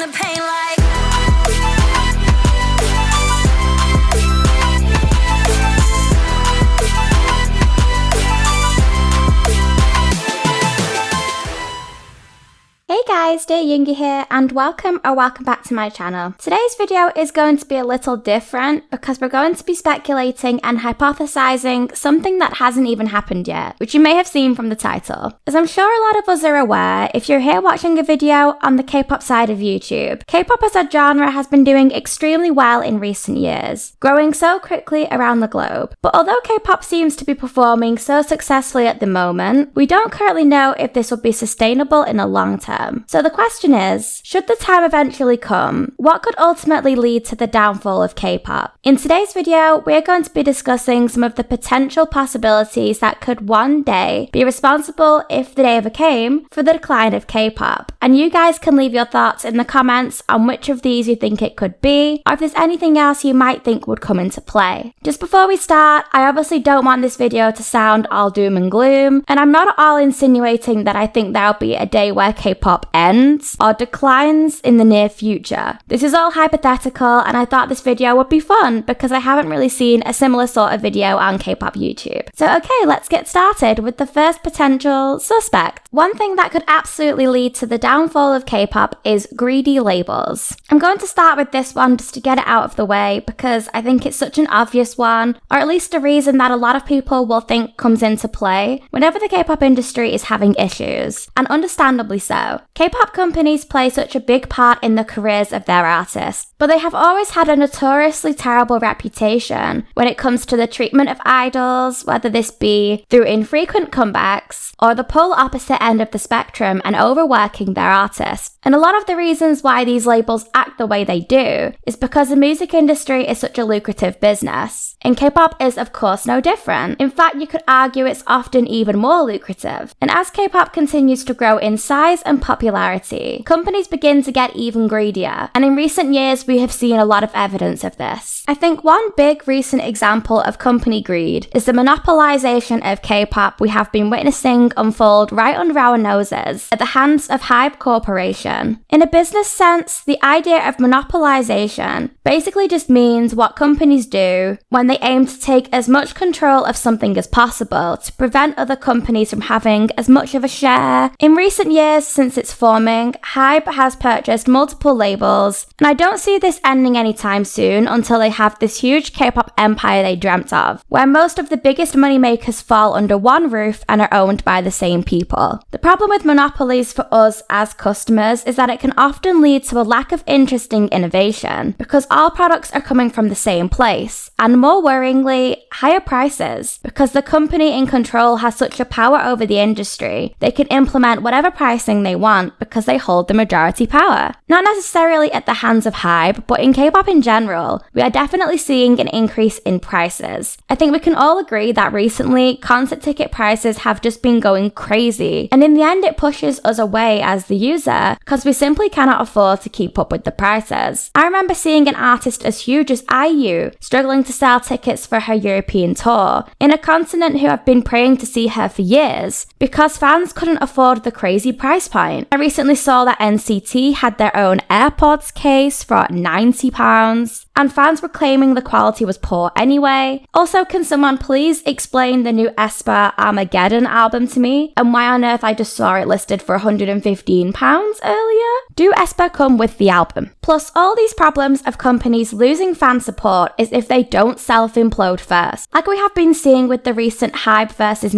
the pain like. Hey guys, dearyoongi here, and welcome back to my channel. Today's video is going to be a little different because we're going to be speculating and hypothesizing something that hasn't even happened yet, which you may have seen from the title. As I'm sure a lot of us are aware, if you're here watching a video on the K-pop side of YouTube, K-pop as a genre has been doing extremely well in recent years, growing so quickly around the globe. But although K-pop seems to be performing so successfully at the moment, we don't currently know if this will be sustainable in the long term. So the question is, should the time eventually come, what could ultimately lead to the downfall of K-pop? In today's video, we're going to be discussing some of the potential possibilities that could one day be responsible, if the day ever came, for the decline of K-pop. And you guys can leave your thoughts in the comments on which of these you think it could be, or if there's anything else you might think would come into play. Just before we start, I obviously don't want this video to sound all doom and gloom, and I'm not at all insinuating that I think there'll be a day where K-pop ends or declines in the near future. This is all hypothetical, and I thought this video would be fun because I haven't really seen a similar sort of video on K-pop YouTube. So okay, let's get started with the first potential suspect. One thing that could absolutely lead to the downfall of K-pop is greedy labels. I'm going to start with this one just to get it out of the way because I think it's such an obvious one, or at least a reason that a lot of people will think comes into play whenever the K-pop industry is having issues, and understandably so. K-pop companies play such a big part in the careers of their artists, but they have always had a notoriously terrible reputation when it comes to the treatment of idols, whether this be through infrequent comebacks or the polar opposite end of the spectrum and overworking their artists. And a lot of the reasons why these labels act the way they do is because the music industry is such a lucrative business. And K-pop is of course no different. In fact, you could argue it's often even more lucrative. And as K-pop continues to grow in size and popularity, companies begin to get even greedier, and in recent years we have seen a lot of evidence of this. I think one big recent example of company greed is the monopolization of K-pop we have been witnessing unfold right under our noses at the hands of Hybe Corporation. In a business sense, the idea of monopolization basically just means what companies do when they aim to take as much control of something as possible to prevent other companies from having as much of a share. In recent years, since its forming, Hybe has purchased multiple labels, and I don't see this ending anytime soon until they have this huge K-pop empire they dreamt of, where most of the biggest moneymakers fall under one roof and are owned by the same people. The problem with monopolies for us as customers is that it can often lead to a lack of interesting innovation, because all products are coming from the same place, and more worryingly, higher prices, because the company in control has such a power over the industry, they can implement whatever pricing they want because they hold the majority power. Not necessarily at the hands of Hybe, but in K-pop in general, we are definitely seeing an increase in prices. I think we can all agree that recently, concert ticket prices have just been going crazy, and in the end it pushes us away as the user because we simply cannot afford to keep up with the prices. I remember seeing an artist as huge as IU struggling to sell tickets for her European tour, in a continent who have been praying to see her for years, because fans couldn't afford the crazy price point. I recently saw that NCT had their own AirPods case for £90, and fans were claiming the quality was poor anyway. Also, can someone please explain the new aespa Armageddon album to me, and why on earth I just saw it listed for £115 earlier? Do aespa come with the album? Plus, all these problems of companies losing fan support is if they don't self-implode first, like we have been seeing with the recent Hybe versus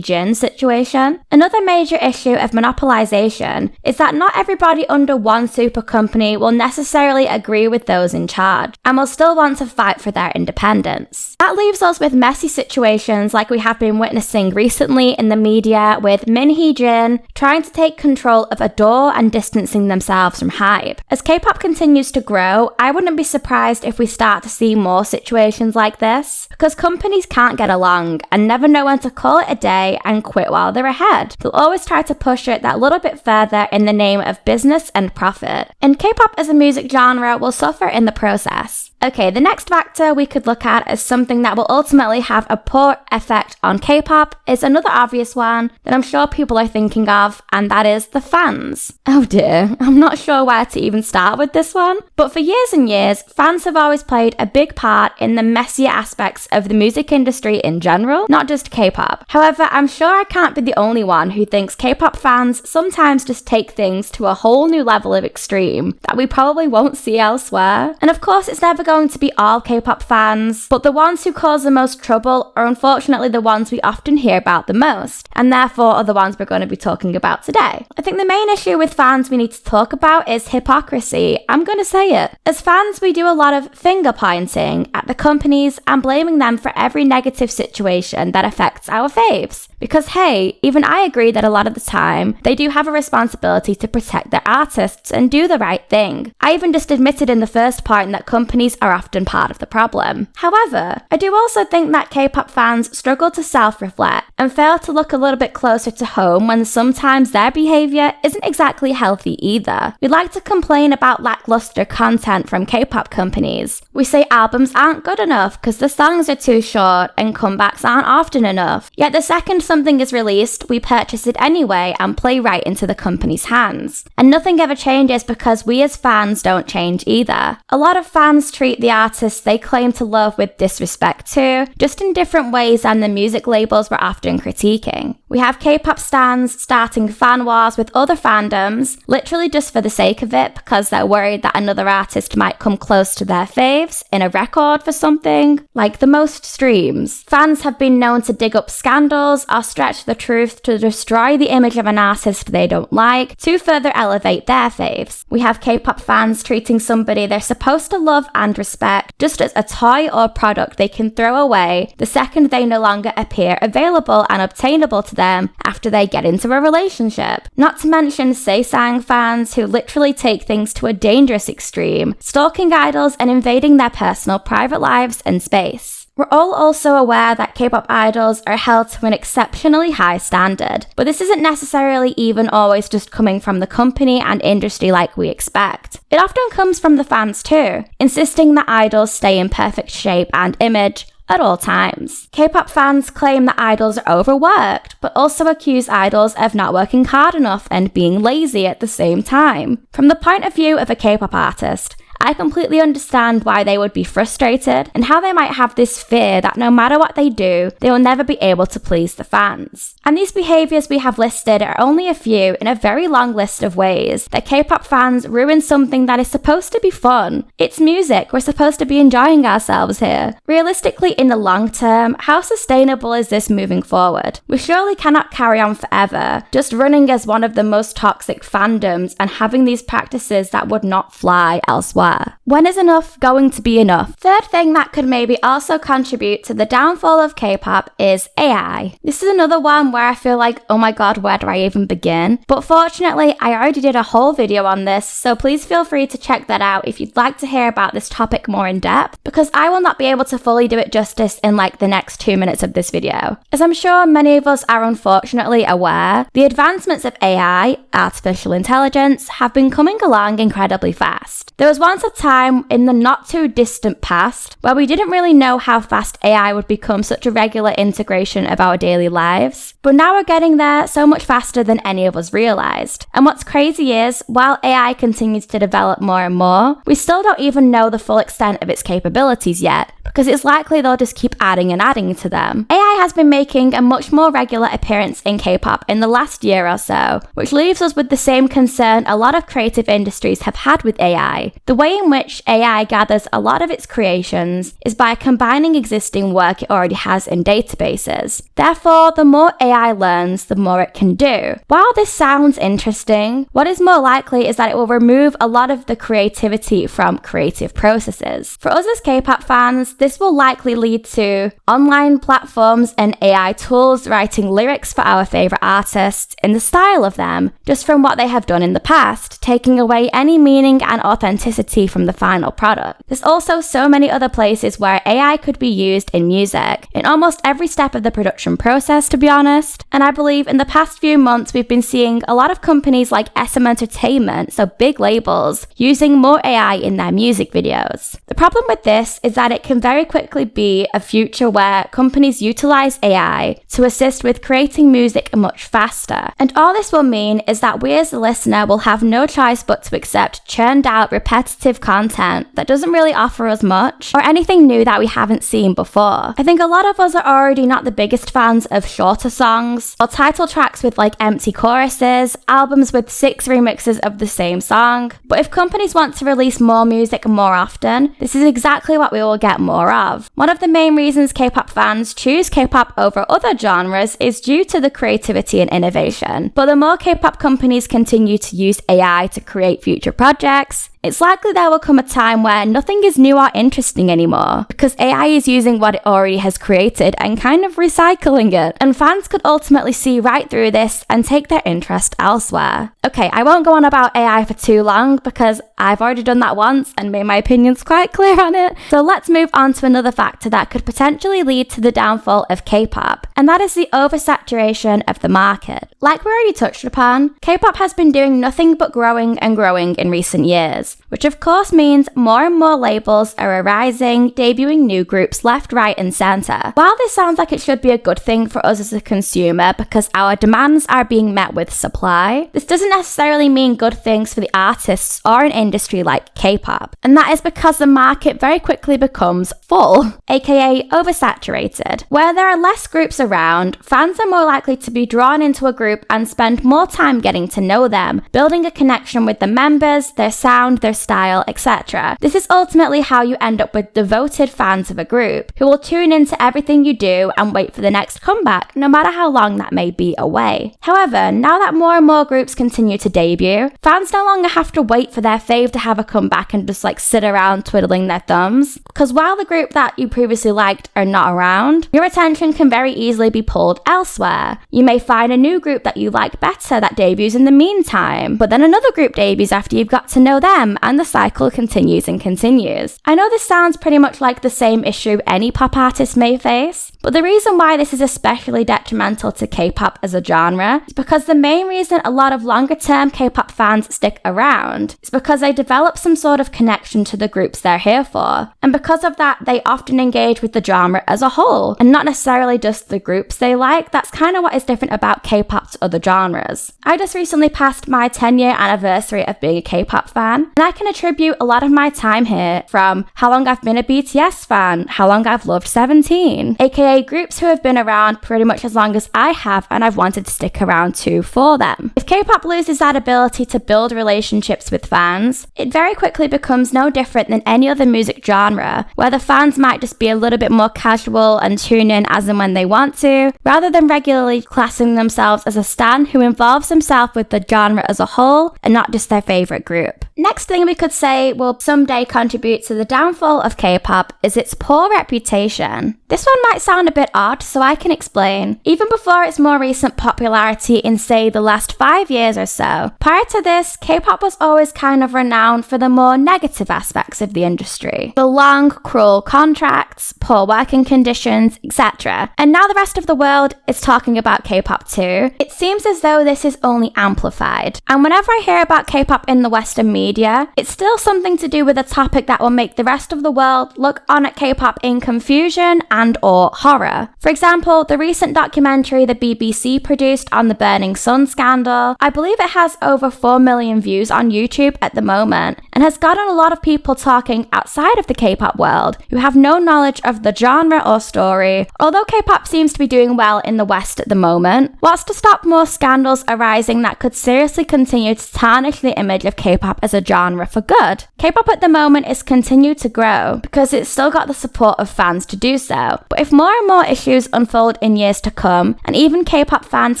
Jin situation. Another major issue of monopolization is that not everybody under one super company will necessarily agree with those in charge, and will still want to fight for their independence. That leaves us with messy situations like we have been witnessing recently in the media with Jin trying to take control of Adore and distancing themselves from Hybe. As K-pop continues to grow, I wouldn't be surprised if we start to see more situations like this, because companies can't get along and never know when to call it a day and quit while they're ahead. They'll always try to push it that little bit further in the name of business and profit. And K-pop as a music genre will suffer in the process. Okay, the next factor we could look at as something that will ultimately have a poor effect on K-pop is another obvious one that I'm sure people are thinking of, and that is the fans. Oh dear, I'm not sure where to even start with this one, but for years and years, fans have always played a big part in the messier aspects of the music industry in general, not just K-pop. However, I'm sure I can't be the only one who thinks K-pop fans sometimes just take things to a whole new level of extreme that we probably won't see elsewhere. And of course, it's never going to be all K-pop fans, but the ones who cause the most trouble are unfortunately the ones we often hear about the most, and therefore are the ones we're going to be talking about today. I think the main issue with fans we need to talk about is hypocrisy. I'm going to say it. As fans, we do a lot of finger pointing at the companies and blaming them for every negative situation that affects our faves. Because hey, even I agree that a lot of the time, they do have a responsibility to protect their artists and do the right thing. I even just admitted in the first point that companies are often part of the problem. However, I do also think that K-pop fans struggle to self-reflect and fail to look a little bit closer to home when sometimes their behaviour isn't exactly healthy either. We like to complain about lackluster content from K-pop companies. We say albums aren't good enough because the songs are too short and comebacks aren't often enough. Yet the second something is released, we purchase it anyway and play right into the company's hands. And nothing ever changes because we as fans don't change either. A lot of fans treat the artists they claim to love with disrespect too, just in different ways than the music labels we're often critiquing. We have K-pop stans starting fan wars with other fandoms, literally just for the sake of it because they're worried that another artist might come close to their faves in a record for something, like the most streams. Fans have been known to dig up scandals or stretch the truth to destroy the image of an artist they don't like to further elevate their faves. We have K-pop fans treating somebody they're supposed to love and respect just as a toy or product they can throw away the second they no longer appear available and obtainable to them after they get into a relationship. Not to mention Saesang fans who literally take things to a dangerous extreme, stalking idols and invading their personal private lives and space. We're all also aware that K-pop idols are held to an exceptionally high standard, but this isn't necessarily even always just coming from the company and industry like we expect. It often comes from the fans too, insisting that idols stay in perfect shape and image at all times. K-pop fans claim that idols are overworked, but also accuse idols of not working hard enough and being lazy at the same time. From the point of view of a K-pop artist, I completely understand why they would be frustrated and how they might have this fear that no matter what they do, they will never be able to please the fans. And these behaviours we have listed are only a few in a very long list of ways that K-pop fans ruin something that is supposed to be fun. It's music, we're supposed to be enjoying ourselves here. Realistically, in the long term, how sustainable is this moving forward? We surely cannot carry on forever, just running as one of the most toxic fandoms and having these practices that would not fly elsewhere. When is enough going to be enough? Third thing that could maybe also contribute to the downfall of K-pop is AI. This is another one where I feel like, oh my god, where do I even begin? But fortunately, I already did a whole video on this, so please feel free to check that out if you'd like to hear about this topic more in depth, because I will not be able to fully do it justice in like the next 2 minutes of this video. As I'm sure many of us are unfortunately aware, the advancements of AI, artificial intelligence, have been coming along incredibly fast. There was once a time in the not too distant past where we didn't really know how fast AI would become such a regular integration of our daily lives, but now we're getting there so much faster than any of us realised. And what's crazy is, while AI continues to develop more and more, we still don't even know the full extent of its capabilities yet, because it's likely they'll just keep adding and adding to them. AI has been making a much more regular appearance in K-pop in the last year or so, which leaves us with the same concern a lot of creative industries have had with AI. The way in which AI gathers a lot of its creations is by combining existing work it already has in databases. Therefore, the more AI learns, the more it can do. While this sounds interesting, what is more likely is that it will remove a lot of the creativity from creative processes. For us as K-pop fans, this will likely lead to online platforms and AI tools writing lyrics for our favourite artists in the style of them, just from what they have done in the past, taking away any meaning and authenticity from the final product. There's also so many other places where AI could be used in music, in almost every step of the production process, to be honest. And I believe in the past few months we've been seeing a lot of companies like SM Entertainment, so big labels, using more AI in their music videos. The problem with this is that it can very quickly be a future where companies utilize AI to assist with creating music much faster. And all this will mean is that we as a listener will have no choice but to accept churned out repetitive content that doesn't really offer us much or anything new that we haven't seen before. I think a lot of us are already not the biggest fans of shorter songs or title tracks with like empty choruses, albums with 6 remixes of the same song. But if companies want to release more music more often, this is exactly what we will get more of. One of the main reasons K-pop fans choose K-pop over other genres is due to the creativity and innovation. But the more K-pop companies continue to use AI to create future projects, it's likely there will come a time where nothing is new or interesting anymore, because AI is using what it already has created and kind of recycling it, and fans could ultimately see right through this and take their interest elsewhere. Okay, I won't go on about AI for too long because I've already done that once and made my opinions quite clear on it, so let's move on to another factor that could potentially lead to the downfall of K-pop, and that is the oversaturation of the market. Like we already touched upon, K-pop has been doing nothing but growing and growing in recent years, which of course means more and more labels are arising, debuting new groups left, right and centre. While this sounds like it should be a good thing for us as a consumer because our demands are being met with supply, this doesn't necessarily mean good things for the artists or an industry like K-pop. And that is because the market very quickly becomes full, aka oversaturated. Where there are less groups around, fans are more likely to be drawn into a group and spend more time getting to know them, building a connection with the members, their sound, their style, etc. This is ultimately how you end up with devoted fans of a group, who will tune into everything you do and wait for the next comeback, no matter how long that may be away. However, now that more and more groups continue to debut, fans no longer have to wait for their fave to have a comeback and just like sit around twiddling their thumbs, because while the group that you previously liked are not around, your attention can very easily be pulled elsewhere. You may find a new group that you like better that debuts in the meantime, but then another group debuts after you've got to know them, and the cycle continues and continues. I know this sounds pretty much like the same issue any pop artist may face, but the reason why this is especially detrimental to K-pop as a genre is because the main reason a lot of longer-term K-pop fans stick around is because they develop some sort of connection to the groups they're here for, and because of that they often engage with the genre as a whole, and not necessarily just the groups they like. That's kind of what is different about K-pop to other genres. I just recently passed my 10-year anniversary of being a K-pop fan, and I can attribute a lot of my time here from how long I've been a BTS fan, how long I've loved 17, aka groups who have been around pretty much as long as I have and I've wanted to stick around to for them. If K-pop loses that ability to build relationships with fans, it very quickly becomes no different than any other music genre, where the fans might just be a little bit more casual and tune in as and when they want to, rather than regularly classing themselves as a stan who involves himself with the genre as a whole and not just their favourite group. Next thing we could say will someday contribute to the downfall of K-pop is its poor reputation. This one might sound a bit odd, so I can explain. Even before its more recent popularity in, say, the last 5 years or so, prior to this, K-pop was always kind of renowned for the more negative aspects of the industry. The long, cruel contracts, poor working conditions, etc. And now the rest of the world is talking about K-pop too. It seems as though this is only amplified. And whenever I hear about K-pop in the Western media, it's still something to do with a topic that will make the rest of the world look on at K-pop in confusion and or horror. For example, the recent documentary the BBC produced on the Burning Sun scandal, I believe it has over 4 million views on YouTube at the moment, and has gotten a lot of people talking outside of the K-pop world who have no knowledge of the genre or story. Although K-pop seems to be doing well in the West at the moment, what's to stop more scandals arising that could seriously continue to tarnish the image of K-pop as a genre for good? K-pop at the moment is continued to grow because it's still got the support of fans to do so. But if more and more issues unfold in years to come, and even K-pop fans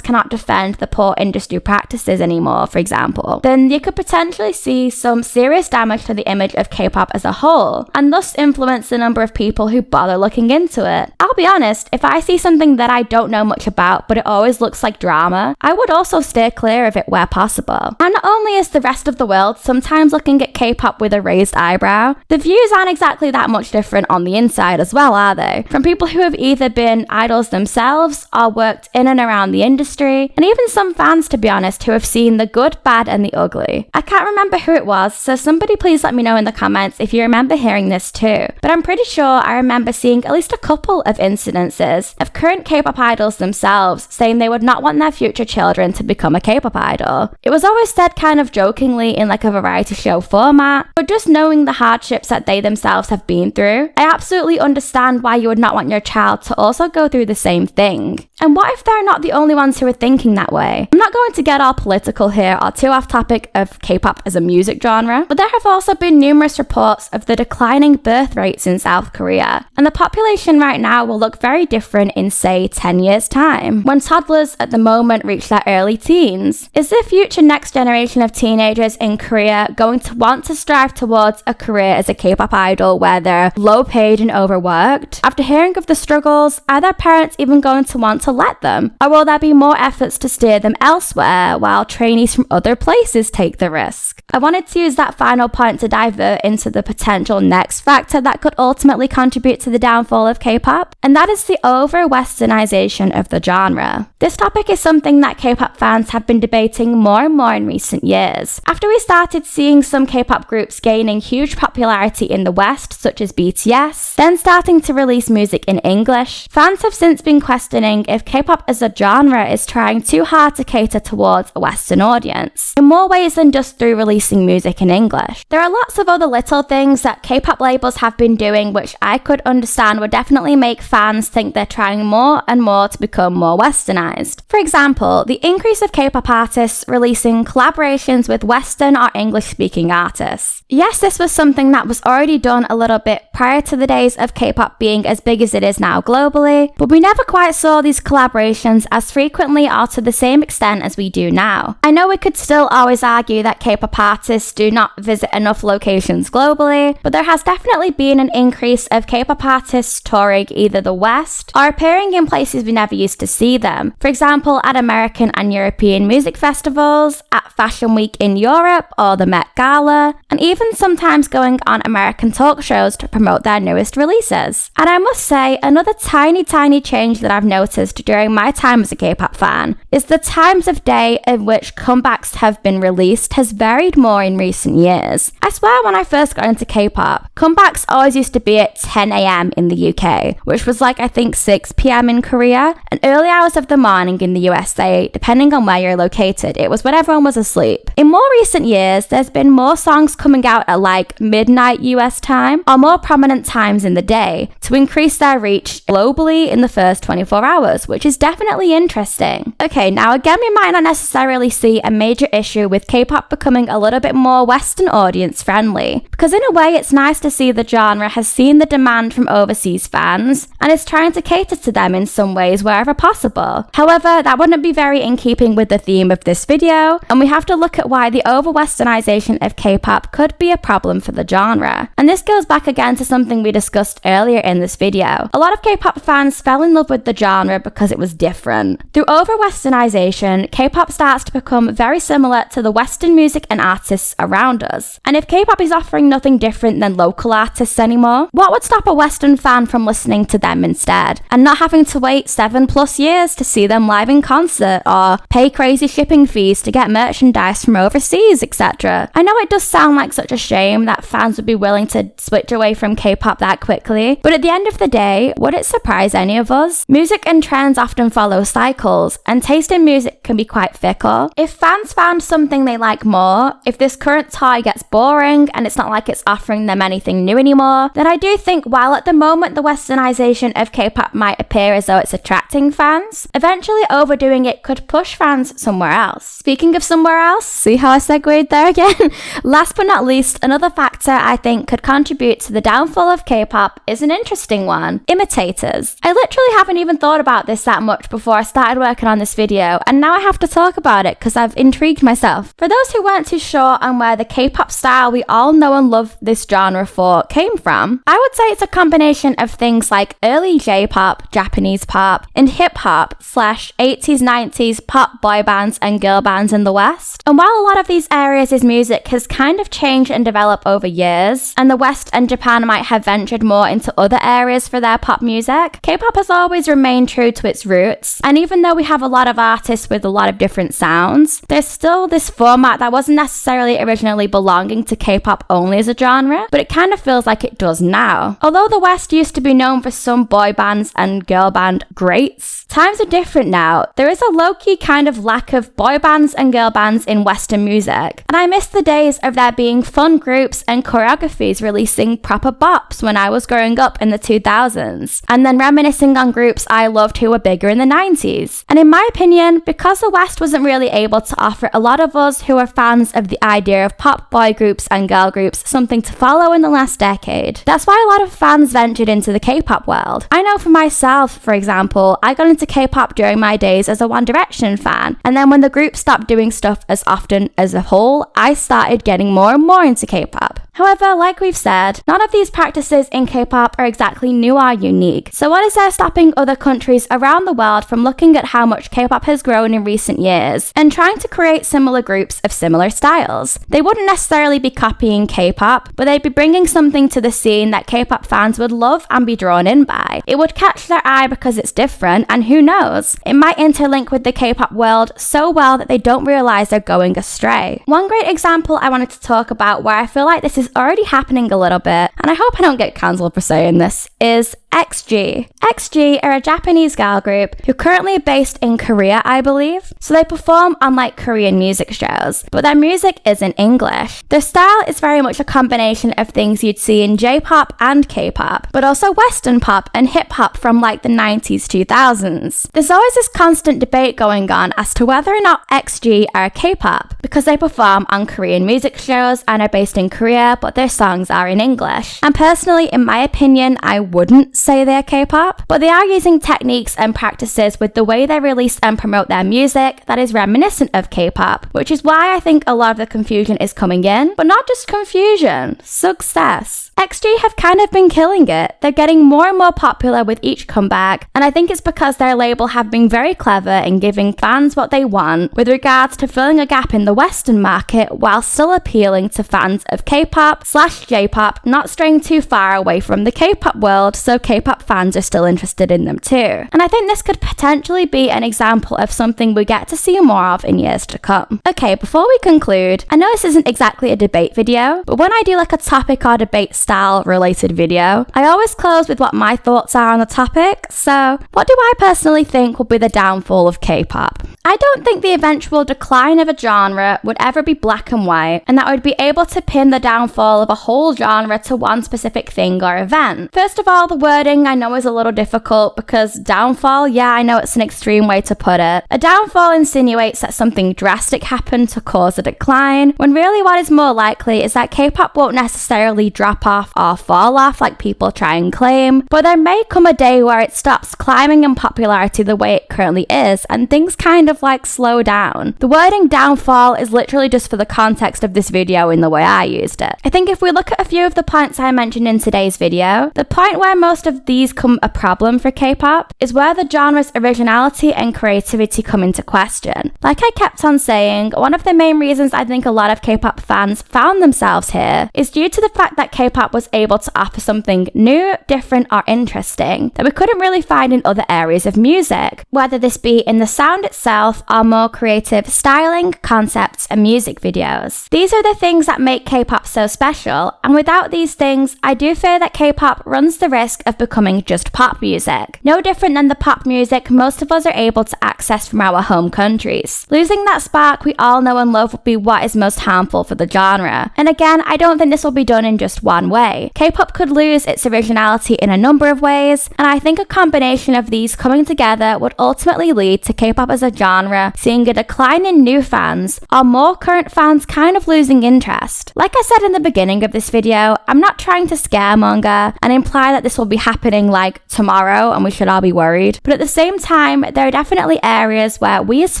cannot defend the poor industry practices anymore, for example, then you could potentially see some serious damage to the image of K-pop as a whole, and thus influence the number of people who bother looking into it. I'll be honest, if I see something that I don't know much about, but it always looks like drama, I would also steer clear of it where possible. And not only is the rest of the world sometimes looking at K-pop with a raised eyebrow, the views aren't exactly that much different on the inside as well, are they? From people who have either been idols themselves or worked in and around the industry, and even some fans, to be honest, who have seen the good, bad, and the ugly. I can't remember who it was, so somebody please let me know in the comments if you remember hearing this too. But I'm pretty sure I remember seeing at least a couple of incidences of current K-pop idols themselves saying they would not want their future children to become a K-pop idol. It was always said kind of jokingly in like a variety show format, but just knowing the hardships that they themselves have been through, I absolutely understand why you would not want your child to also go through the same thing. And what if they're not the only ones who are thinking that way? I'm not going to get all political here or too off topic of K-pop as a music genre, but there have also been numerous reports of the declining birth rates in South Korea, and the population right now will look very different in say 10 years time, when toddlers at the moment reach their early teens. Is the future next generation of teenagers in Korea going to want to strive towards a career as a K-pop idol where they're low paid and overworked? After hearing of the struggles, are their parents even going to want to let them? Or will there be more efforts to steer them elsewhere while trainees from other places take the risk? I wanted to use that final point to divert into the potential next factor that could ultimately contribute to the downfall of K-pop, and that is the over-westernization of the genre. This topic is something that K-pop fans have been debating more and more in recent years. After we started seeing some K-pop groups gaining huge popularity in the West, such as BTS, then starting to release music in English, fans have since been questioning if K-pop as a genre is trying too hard to cater towards a Western audience, in more ways than just through releasing music in English. There are lots of other little things that K-pop labels have been doing which I could understand would definitely make fans think they're trying more and more to become more westernized. For example, the increase of K-pop artists releasing collaborations with Western or English-speaking artists. Yes, this was something that was already done a little bit prior to the days of K-pop being as big as it is now globally, but we never quite saw these collaborations as frequently or to the same extent as we do now. I know we could still always argue that K-pop artists do not visit enough locations globally, but there has definitely been an increase of K-pop artists touring either the West or appearing in places we never used to see them. For example, at American and European music festivals, at Fashion Week in Europe or the Met Gala, and even sometimes going on American talk shows to promote their newest releases. And I must say, another tiny change that I've noticed during my time as a K-pop fan is the times of day in which comebacks have been released has varied more in recent years. I swear when I first got into K-pop, comebacks always used to be at 10 AM in the UK, which was like I think 6 PM in Korea, and early hours of the morning in the USA, depending on where you're located. It was when everyone was asleep. In more recent years, there's been more songs coming out at like midnight US time or more prominent times in the day to increase their reach globally in the first 24 hours, which is definitely interesting. Okay, now again, we might not necessarily see a major issue with K-pop becoming a little bit more Western audience friendly, because in a way it's nice to see the genre has seen the demand from overseas fans and is trying to cater to them in some ways wherever possible. However, that wouldn't be very in keeping with the theme of this video, and we have to look at why the over-Westernization of K-pop could be a problem for the genre. And this goes back again to something we discussed earlier in this video. A lot of K-pop fans fell in love with the genre because it was different. Through over-Westernization, K-pop starts to become very similar to the Western music and artists around us. And if K-pop is offering nothing different than local artists anymore, what would stop a Western fan from listening to them instead, and not having to wait 7+ years to see them live in concert or pay crazy shipping fees to get merchandise from overseas, etc. I know it does sound like such a shame that fans would be willing to switch away from K-pop that quickly, but at the end of the day, would it surprise any of us? Music and trends often follow cycles, and taste in music can be quite fickle. If fans found something they like more, if this current toy gets boring and it's not like it's offering them anything new anymore, then I do think while at the moment the westernization of K-pop might appear as though it's attracting fans, eventually overdoing it could push fans somewhere else. Speaking of somewhere else, see how I segued there again? Last but not least, least, another factor I think could contribute to the downfall of K-pop is an interesting one: imitators. I literally haven't even thought about this that much before I started working on this video, and now I have to talk about it because I've intrigued myself. For those who weren't too sure on where the K-pop style we all know and love this genre for came from, I would say it's a combination of things like early J-pop, Japanese pop, and hip-hop / 80s 90s pop boy bands and girl bands in the West. And while a lot of these areas' music has kind of changed and developed over years, and the West and Japan might have ventured more into other areas for their pop music, K-pop has always remained true to its roots. And even though we have a lot of artists with a lot of different sounds, there's still this format that wasn't necessarily originally belonging to K-pop only as a genre, but it kind of feels like it does now. Although the West used to be known for some boy bands and girl band greats, times are different now. There is a low-key kind of lack of boy bands and girl bands in Western music, and I miss the days of there being fun groups and choreographies releasing proper bops when I was growing up in the 2000s, and then reminiscing on groups I loved who were bigger in the 90s. And in my opinion, because the West wasn't really able to offer a lot of us who are fans of the idea of pop boy groups and girl groups something to follow in the last decade, that's why a lot of fans ventured into the K-pop world. I know for myself, for example, I got into K-pop during my days as a One Direction fan, and then when the group stopped doing stuff as often as a whole, I started getting more and more into K-pop. However, like we've said, none of these practices in K-pop are exactly new or unique. So what is there stopping other countries around the world from looking at how much K-pop has grown in recent years and trying to create similar groups of similar styles? They wouldn't necessarily be copying K-pop, but they'd be bringing something to the scene that K-pop fans would love and be drawn in by. It would catch their eye because it's different, and who knows, it might interlink with the K-pop world so well that they don't realize they're going astray. One great example I wanted to talk about where I feel like this is already happening a little bit, and I hope I don't get cancelled for saying this, is XG. XG are a Japanese girl group who currently are based in Korea, I believe. So they perform on like Korean music shows, but their music is in English. Their style is very much a combination of things you'd see in J-pop and K-pop, but also Western pop and hip-hop from like the 90s, 2000s. There's always this constant debate going on as to whether or not XG are K-pop, because they perform on Korean music shows and are based in Korea, but their songs are in English. And personally, in my opinion, I wouldn't say they're K-pop, but they are using techniques and practices with the way they release and promote their music that is reminiscent of K-pop, which is why I think a lot of the confusion is coming in. But not just confusion, success. XG have kind of been killing it. They're getting more and more popular with each comeback, and I think it's because their label have been very clever in giving fans what they want with regards to filling a gap in the Western market while still appealing to fans of K-pop / J-pop, not straying too far away from the K-pop world, so K-pop fans are still interested in them too. And I think this could potentially be an example of something we get to see more of in years to come. Okay, before we conclude, I know this isn't exactly a debate video, but when I do like a topic or debate style related video, I always close with what my thoughts are on the topic. So, what do I personally think will be the downfall of K-pop? I don't think the eventual decline of a genre would ever be black and white, and that I would be able to pin the downfall of a whole genre to one specific thing or event. First of all, the wording I know is a little difficult because downfall, yeah, I know it's an extreme way to put it. A downfall insinuates that something drastic happened to cause a decline, when really what is more likely is that K-pop won't necessarily drop off or fall off like people try and claim, but there may come a day where it stops climbing in popularity the way it currently is, and things kind of like slow down. The wording downfall is literally just for the context of this video in the way I used it. I think if we look at a few of the points I mentioned in today's video, the point where most of these come a problem for K-pop is where the genre's originality and creativity come into question. Like I kept on saying, one of the main reasons I think a lot of K-pop fans found themselves here is due to the fact that K-pop was able to offer something new, different, or interesting that we couldn't really find in other areas of music, whether this be in the sound itself or more creative styling, concepts, and music videos. These are the things that make K-pop so special, and without these things, I do fear that K-pop runs the risk of becoming just pop music. No different than the pop music most of us are able to access from our home countries. Losing that spark we all know and love would be what is most harmful for the genre. And again, I don't think this will be done in just one way. K-pop could lose its originality in a number of ways, and I think a combination of these coming together would ultimately lead to K-pop as a genre genre seeing a decline in new fans, or more current fans kind of losing interest? Like I said in the beginning of this video, I'm not trying to scaremonger and imply that this will be happening like tomorrow and we should all be worried, but at the same time, there are definitely areas where we as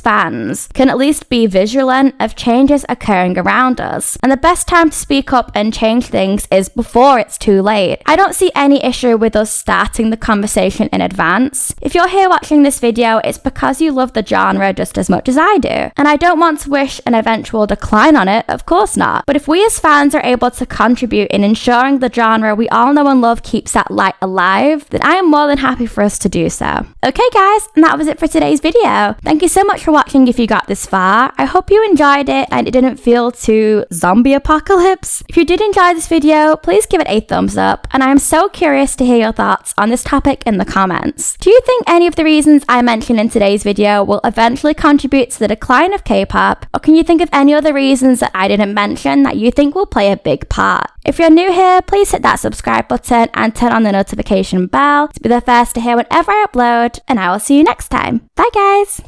fans can at least be vigilant of changes occurring around us, and the best time to speak up and change things is before it's too late. I don't see any issue with us starting the conversation in advance. If you're here watching this video, it's because you love the genre just as much as I do, and I don't want to wish an eventual decline on it, of course not. But if we as fans are able to contribute in ensuring the genre we all know and love keeps that light alive, then I am more than happy for us to do so. Okay guys, and that was it for today's video. Thank you so much for watching if you got this far. I hope you enjoyed it and it didn't feel too zombie apocalypse. If you did enjoy this video, please give it a thumbs up, and I am so curious to hear your thoughts on this topic in the comments. Do you think any of the reasons I mentioned in today's video will eventually contribute to the decline of K-pop, or can you think of any other reasons that I didn't mention that you think will play a big part? If you're new here, please hit that subscribe button and turn on the notification bell to be the first to hear whenever I upload, and I will see you next time. Bye guys!